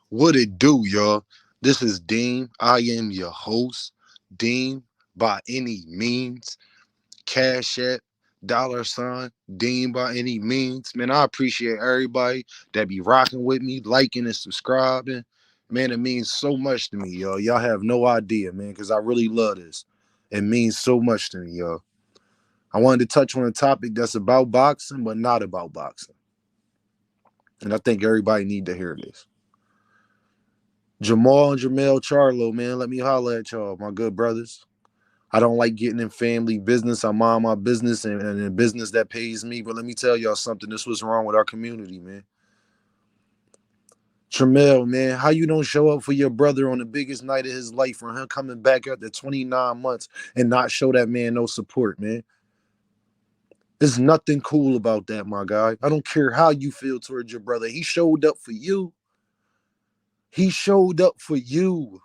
What it do, y'all? This is Deem. I am your host, Deem by any means. Cash App, $, Deem by any means. Man, I appreciate everybody that be rocking with me, liking and subscribing. Man, it means so much to me, y'all. Y'all have no idea, man, because I really love this. It means so much to me, y'all. I wanted to touch on a topic that's about boxing, but not about boxing. And I think everybody need to hear this. Jermall and jermellcharlo, man, let me holler at y'all, my good brothers. I don't like getting in family business. I mind my business and in business that pays me. But let me tell y'all something. This was wrong with our community, man. Jermell, man, how you don't show up for your brother on the biggest night of his life for him coming back after 29 months and not show that man no support, man? There's nothing cool about that, my guy. I don't care how you feel towards your brother. He showed up for you. He showed up for you.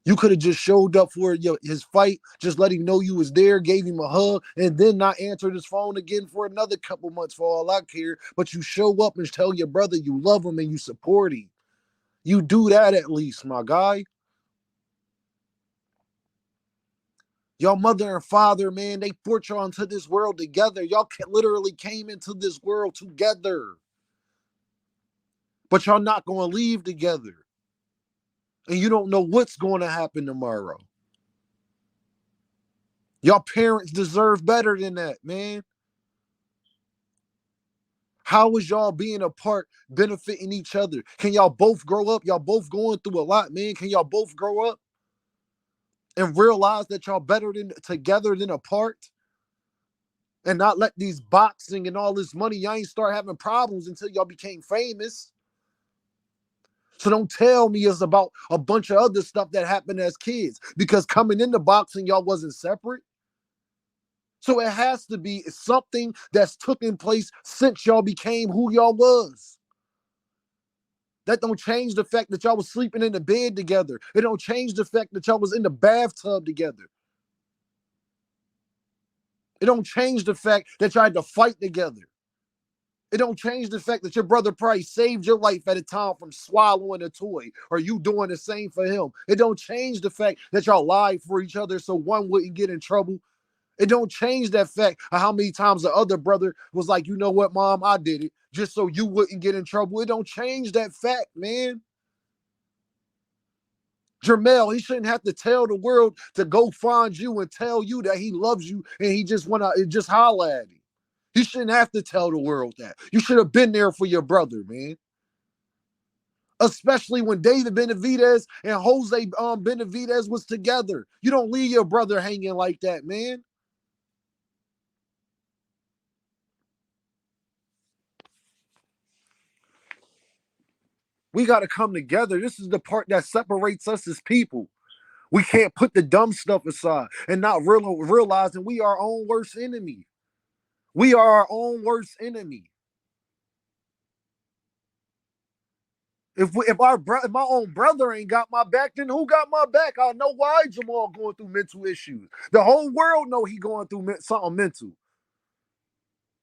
You could have just showed up for his fight, just let him know you was there, gave him a hug, and then not answered his phone again for another couple months for all I care. But you show up and tell your brother you love him and you support him. You do that at least, my guy. Your mother and father, man, they brought y'all into this world together. Y'all literally came into this world together. But y'all not going to leave together. And you don't know what's going to happen tomorrow. Y'all parents deserve better than that, man. How is y'all being apart benefiting each other? Can y'all both grow up? Y'all both going through a lot, man. Can y'all both grow up and realize that y'all better than together than apart? And not let these boxing and all this money, y'all ain't start having problems until y'all became famous. So don't tell me it's about a bunch of other stuff that happened as kids. Because coming into boxing, y'all wasn't separate. So it has to be something that's taken place since y'all became who y'all was. That don't change the fact that y'all was sleeping in the bed together. It don't change the fact that y'all was in the bathtub together. It don't change the fact that y'all had to fight together. It don't change the fact that your brother probably saved your life at a time from swallowing a toy or you doing the same for him. It don't change the fact that y'all lied for each other so one wouldn't get in trouble. It don't change that fact of how many times the other brother was like, you know what, mom, I did it just so you wouldn't get in trouble. It don't change that fact, man. Jermell, he shouldn't have to tell the world to go find you and tell you that he loves you and he just want to just holler at him. You shouldn't have to tell the world that. You should have been there for your brother, man. Especially when David Benavidez and Jose Benavidez was together. You don't leave your brother hanging like that, man. We got to come together. This is the part that separates us as people. We can't put the dumb stuff aside and not realizing we are our own worst enemy. We are our own worst enemy. If my own brother ain't got my back, then who got my back? I know why Jermall going through mental issues. The whole world know he going through something mental.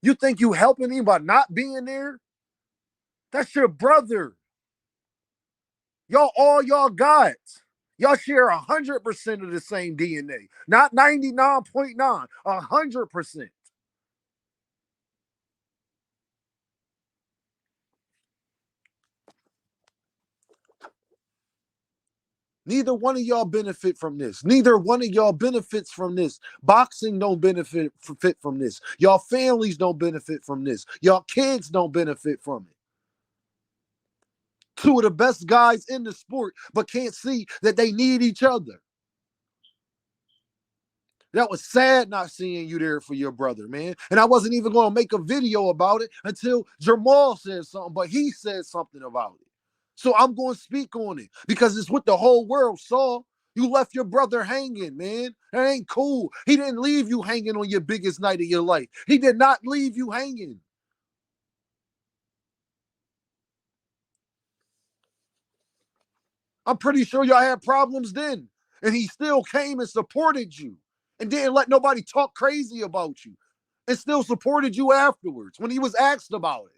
You think you helping him by not being there? That's your brother. Y'all got. Y'all share 100% of the same DNA. Not 99.9, 100%. Neither one of y'all benefit from this. Neither one of y'all benefits from this. Boxing don't benefit from this. Y'all families don't benefit from this. Y'all kids don't benefit from it. Two of the best guys in the sport, but can't see that they need each other. That was sad not seeing you there for your brother, man. And I wasn't even going to make a video about it until Jermall said something, but he said something about it. So I'm going to speak on it because it's what the whole world saw. You left your brother hanging, man. That ain't cool. He didn't leave you hanging on your biggest night of your life. He did not leave you hanging. I'm pretty sure y'all had problems then. And he still came and supported you and didn't let nobody talk crazy about you and still supported you afterwards when he was asked about it.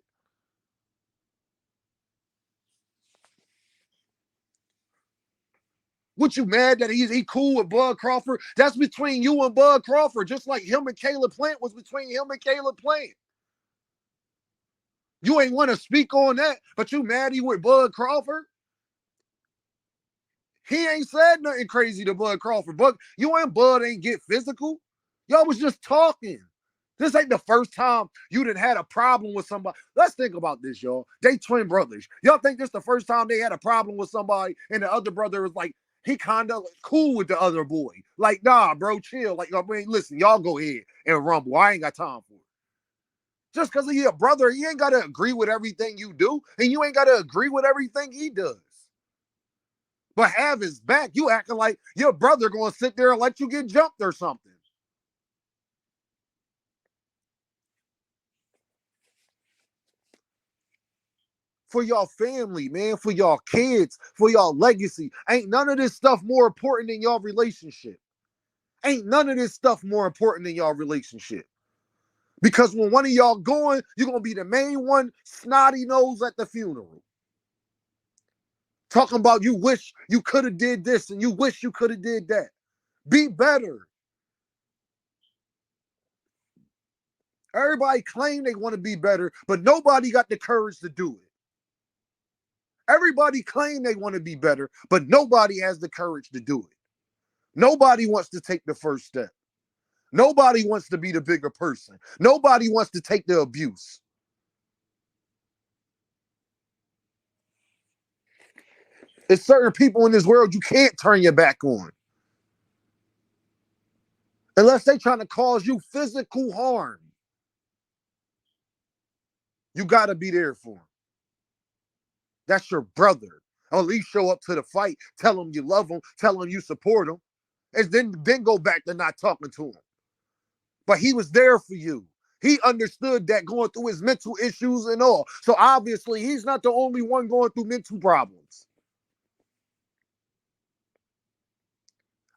What, you mad that he cool with Bud Crawford? That's between you and Bud Crawford, just like him and Caleb Plant was between him and Caleb Plant. You ain't want to speak on that, but you mad he with Bud Crawford? He ain't said nothing crazy to Bud Crawford. But you and Bud ain't get physical. Y'all was just talking. This ain't the first time you done had a problem with somebody. Let's think about this, y'all. They twin brothers. Y'all think this the first time they had a problem with somebody and the other brother was like, he kind of cool with the other boy. Like, nah, bro, chill. Like, I mean, listen, y'all go ahead and rumble. I ain't got time for it. Just because he a brother, he ain't got to agree with everything you do, and you ain't got to agree with everything he does. But have his back. You acting like your brother going to sit there and let you get jumped or something. For y'all family, man, for y'all kids, for y'all legacy. Ain't none of this stuff more important than y'all relationship. Ain't none of this stuff more important than y'all relationship. Because when one of y'all going, you're going to be the main one snotty nose at the funeral. Talking about you wish you could have did this and you wish you could have did that. Be better. Everybody claim they want to be better, but nobody got the courage to do it. Everybody claim they want to be better, but nobody has the courage to do it. Nobody wants to take the first step. Nobody wants to be the bigger person. Nobody wants to take the abuse. It's certain people in this world you can't turn your back on. Unless they trying to cause you physical harm. You got to be there for them. That's your brother. Or at least show up to the fight. Tell him you love him. Tell him you support him. And then go back to not talking to him. But he was there for you. He understood that going through his mental issues and all. So obviously, he's not the only one going through mental problems.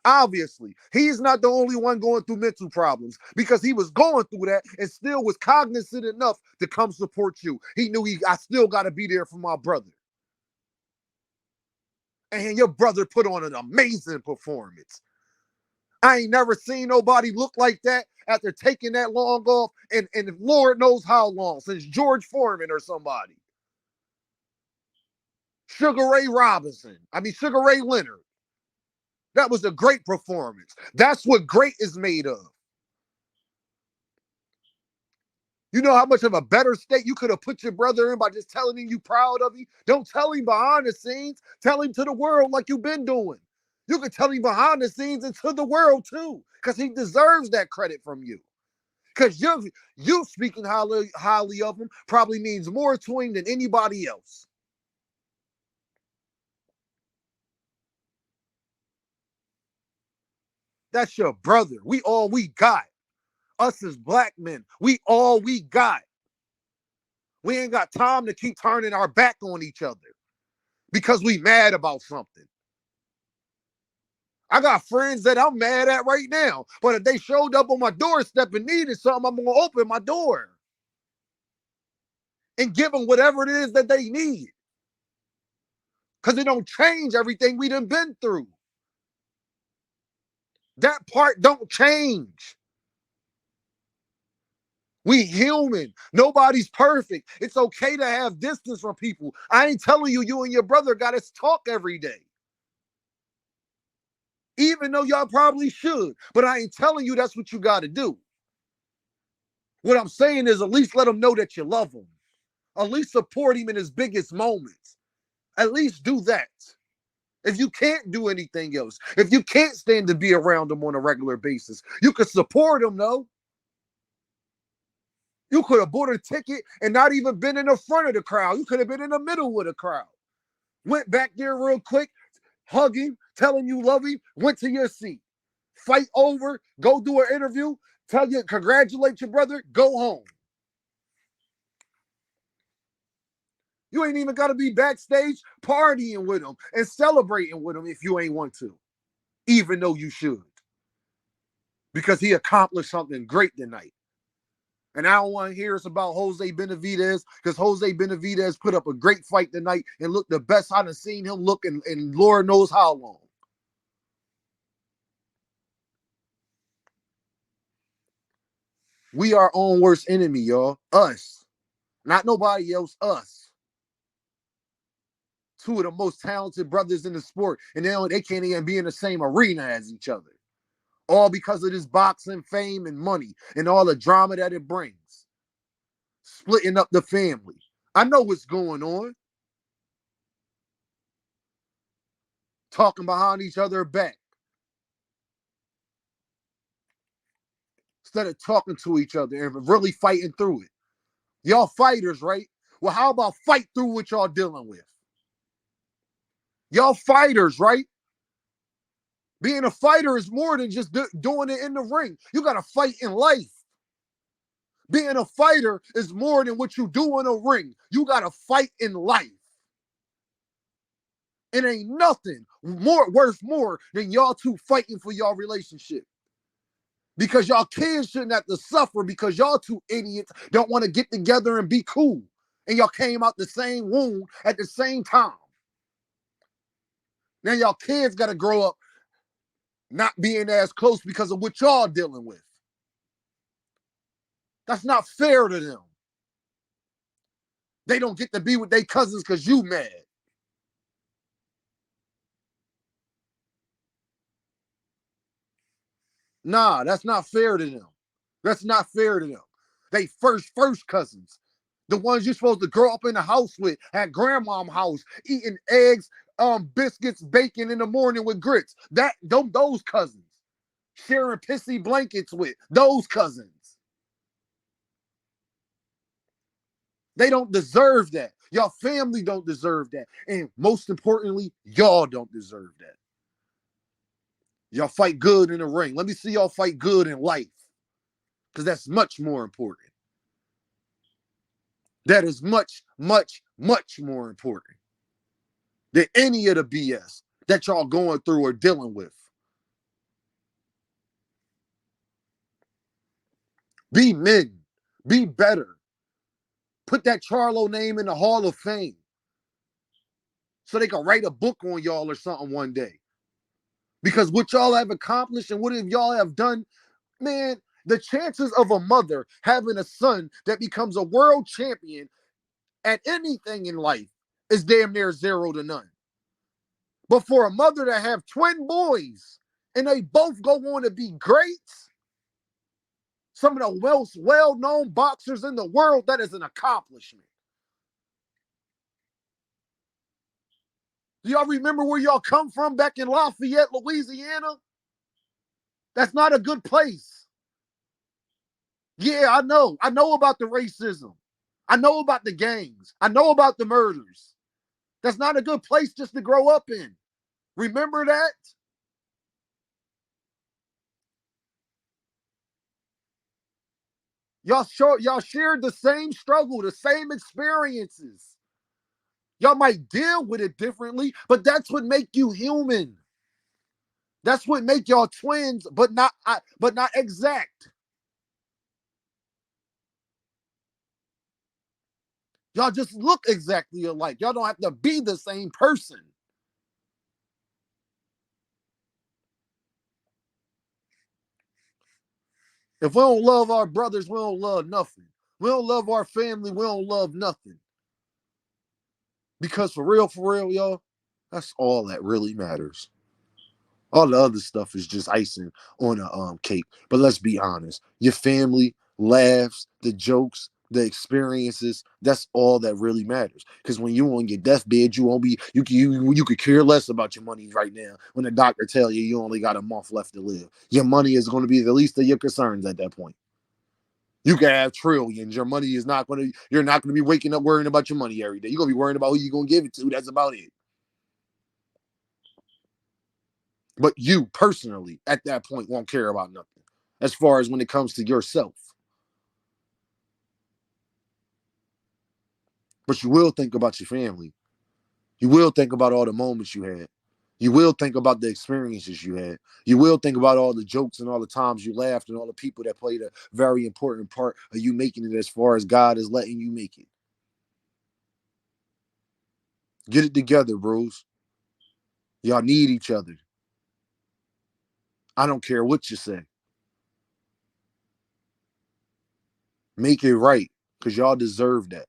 Obviously, he's not the only one going through mental problems because he was going through that and still was cognizant enough to come support you. He knew I still got to be there for my brother. And your brother put on an amazing performance. I ain't never seen nobody look like that after taking that long off, and Lord knows how long, since George Foreman or somebody. Sugar Ray Leonard. That was a great performance. That's what great is made of. You know how much of a better state you could have put your brother in by just telling him you proud of him? Don't tell him behind the scenes. Tell him to the world like you've been doing. You can tell him behind the scenes and to the world too, because he deserves that credit from you. Because you speaking highly of him probably means more to him than anybody else. That's your brother. We all we got. Us as black men, we all we got. We ain't got time to keep turning our back on each other because we mad about something. I got friends that I'm mad at right now, but if they showed up on my doorstep and needed something, I'm going to open my door and give them whatever it is that they need. Because it don't change everything we done been through. That part don't change. We human. Nobody's perfect. It's okay to have distance from people. I ain't telling you and your brother got to talk every day. Even though y'all probably should. But I ain't telling you that's what you got to do. What I'm saying is at least let him know that you love him. At least support him in his biggest moments. At least do that. If you can't do anything else, if you can't stand to be around him on a regular basis, you could support him, though. You could have bought a ticket and not even been in the front of the crowd. You could have been in the middle of the crowd. Went back there real quick, hug him, tell him you love him, went to your seat. Fight over, go do an interview, tell you, congratulate your brother, go home. You ain't even got to be backstage partying with him and celebrating with him if you ain't want to, even though you should. Because he accomplished something great tonight. And I don't want to hear us about Jose Benavidez, because Jose Benavidez put up a great fight tonight and looked the best I've seen him look in Lord knows how long. We our own worst enemy, y'all. Us. Not nobody else, us. Two of the most talented brothers in the sport, and they can't even be in the same arena as each other. All because of this boxing fame and money and all the drama that it brings. Splitting up the family. I know what's going on. Talking behind each other back. Instead of talking to each other and really fighting through it. Y'all fighters, right? Well, how about fight through what y'all dealing with? Y'all fighters, right? Being a fighter is more than just doing it in the ring. You got to fight in life. Being a fighter is more than what you do in a ring. You got to fight in life. It ain't nothing worth more than y'all two fighting for y'all relationship. Because y'all kids shouldn't have to suffer because y'all two idiots don't want to get together and be cool. And y'all came out the same womb at the same time. Now y'all kids got to grow up not being as close because of what y'all dealing with. That's not fair to them. They don't get to be with their cousins because you mad. Nah, that's not fair to them. That's not fair to them. They first cousins. The ones you're supposed to grow up in the house with at grandma's house, eating eggs, biscuits, bacon in the morning with grits. Those cousins. Sharing pissy blankets with those cousins. They don't deserve that. Y'all family don't deserve that. And most importantly, y'all don't deserve that. Y'all fight good in the ring. Let me see y'all fight good in life. Because that's much more important. That is much, much, much more important than any of the BS that y'all going through or dealing with. Be men. Be better. Put that Charlo name in the Hall of Fame so they can write a book on y'all or something one day. Because what y'all have accomplished and what y'all have done, man, the chances of a mother having a son that becomes a world champion at anything in life is damn near 0 to none. But for a mother to have twin boys and they both go on to be greats, some of the most well-known boxers in the world, that is an accomplishment. Do y'all remember where y'all come from back in Lafayette, Louisiana? That's not a good place. Yeah, I know. I know about the racism. I know about the gangs. I know about the murders. That's not a good place just to grow up in. Remember that? Y'all shared the same struggle, the same experiences. Y'all might deal with it differently, but that's what make you human. That's what make y'all twins, but not exact. Y'all just look exactly alike. Y'all don't have to be the same person. If we don't love our brothers, we don't love nothing. We don't love our family, we don't love nothing. Because for real, y'all, that's all that really matters. All the other stuff is just icing on a cake. But let's be honest. Your family, laughs, the jokes, the experiences, that's all that really matters. Because when you on your deathbed, you won't be you could care less about your money right now. When the doctor tell you you only got a month left to live. Your money is going to be the least of your concerns at that point. You can have trillions. Your money is not going to, you're not going to be waking up worrying about your money every day. You're going to be worrying about who you're going to give it to. That's about it. But you personally, at that point, won't care about nothing as far as when it comes to yourself. But you will think about your family. You will think about all the moments you had. You will think about the experiences you had. You will think about all the jokes and all the times you laughed and all the people that played a very important part of you making it as far as God is letting you make it. Get it together, bros. Y'all need each other. I don't care what you say. Make it right, because y'all deserve that.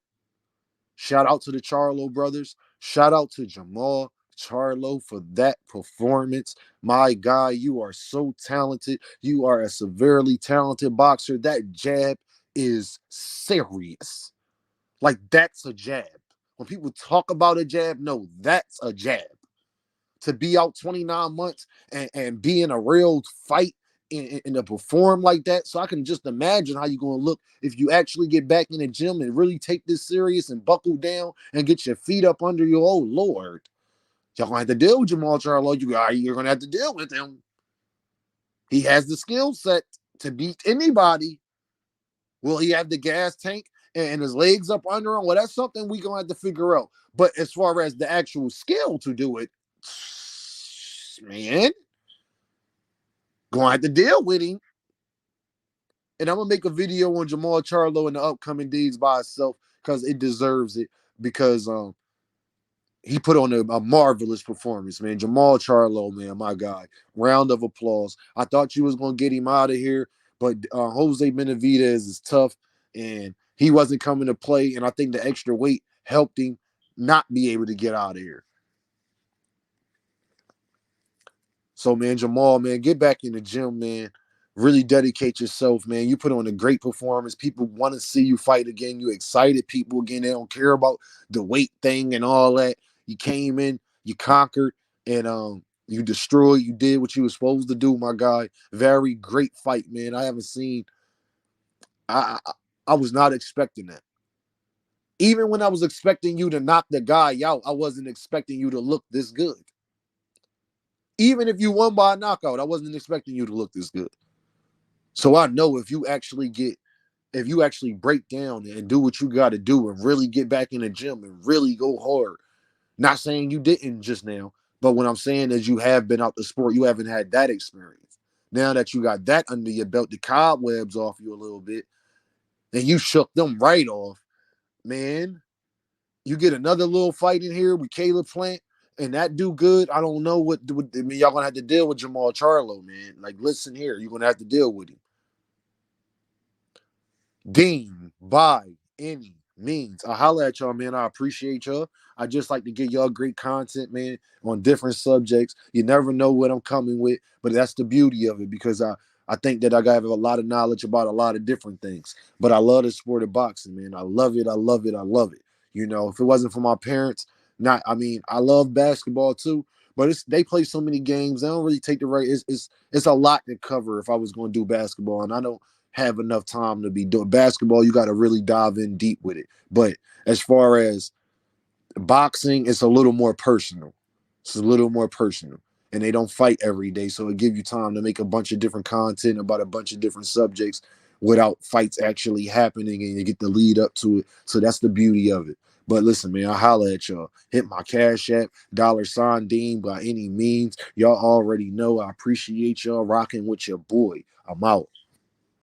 Shout out to the Charlo brothers. Shout out to Jermall Charlo for that performance. My guy, you are so talented. You are a severely talented boxer. That jab is serious. Like, that's a jab. When people talk about a jab, no, that's a jab. To be out 29 months and be in a real fight and to perform like that. So I can just imagine how you're going to look if you actually get back in the gym and really take this serious and buckle down and get your feet up under you. Oh, Lord. Y'all going to have to deal with Jermall Charlo. You're going to have to deal with him. He has the skill set to beat anybody. Will he have the gas tank and his legs up under him? Well, that's something we're going to have to figure out. But as far as the actual skill to do it, man, going to have to deal with him. And I'm going to make a video on Jermall Charlo in the upcoming days by itself because it deserves it, because he put on a marvelous performance, man. Jermall Charlo, man, my guy. Round of applause. I thought you was going to get him out of here, but Jose Benavidez is tough, and he wasn't coming to play, and I think the extra weight helped him not be able to get out of here. So, man, Jermall, man, get back in the gym, man. Really dedicate yourself, man. You put on a great performance. People want to see you fight again. You excited people again. They don't care about the weight thing and all that. You came in, you conquered, and you destroyed. You did what you were supposed to do, my guy. Very great fight, man. I haven't seen. I was not expecting that. Even when I was expecting you to knock the guy out, I wasn't expecting you to look this good. Even if you won by a knockout, I wasn't expecting you to look this good. So I know if you actually break down and do what you got to do and really get back in the gym and really go hard, not saying you didn't just now, but what I'm saying is you have been out the sport. You haven't had that experience. Now that you got that under your belt, the cobwebs off you a little bit, and you shook them right off, man. You get another little fight in here with Caleb Plant, and that do good. I don't know what I mean. Y'all gonna have to deal with Jermall Charlo, man. Like, listen here, you're gonna have to deal with him. Deem by any means. I holler at y'all, man. I appreciate y'all. I just like to get y'all great content, man, on different subjects. You never know what I'm coming with, but that's the beauty of it, because I think that I got a lot of knowledge about a lot of different things. But I love the sport of boxing, man. I love it. I love it. I love it. You know, if it wasn't for my parents, I love basketball too, but they play so many games. They don't really take the right. It's a lot to cover if I was going to do basketball, and I don't have enough time to be doing basketball. You got to really dive in deep with it. But as far as boxing, it's a little more personal. It's a little more personal. And they don't fight every day. So it gives you time to make a bunch of different content about a bunch of different subjects without fights actually happening, and you get the lead up to it. So that's the beauty of it. But listen, man, I holla at y'all. Hit my Cash App, $Deem by any means. Y'all already know I appreciate y'all rocking with your boy. I'm out.